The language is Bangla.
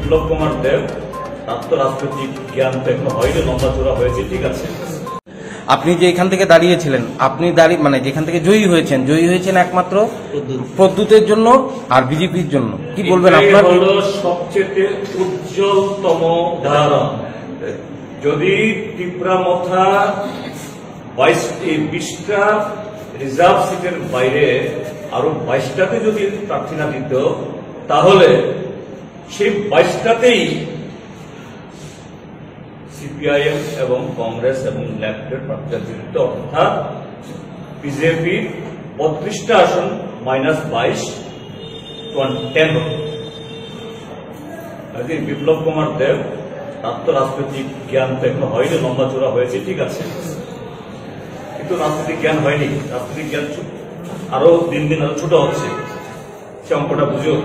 বিপ্লব কুমার দেব, তার তো রাজনৈতিক জ্ঞান তো এখনো হয়নি, লম্বা চূড়া হয়েছে, ঠিক আছে। আপনি যে এখান থেকে দাঁড়িয়েছিলেন, আপনি মানে যেখান থেকে জয়ী হয়েছেন একমাত্র প্রদ্যুতের জন্য আর বিজেপির জন্য, কি বলবেন আপনার? হলো সবচেয়ে উজ্জ্বলতম উদাহরণ। যদি টিপরামথা 20টা রিজার্ভ সিটের বাইরে আরো 22টাতে যদি প্রার্থী না দিত, তাহলে সেই 22টাতেই সিপিআইএম এবং কংগ্রেস এবং লেফটের প্রার্থীরা জিতত, অর্থাৎ বিজেপি 32টা আসন -22 10 হত। বিপ্লব কুমার দেব, তার তো রাজনৈতিক জ্ঞান তো এখনো হয়নি, লম্বা চূড়া হয়েছে, ঠিক আছে, কিন্তু রাজনৈতিক জ্ঞান হয়নি। রাজনৈতিক জ্ঞান আরো দিন দিন আরো ছোট হচ্ছে, সে অঙ্কটা বুঝো।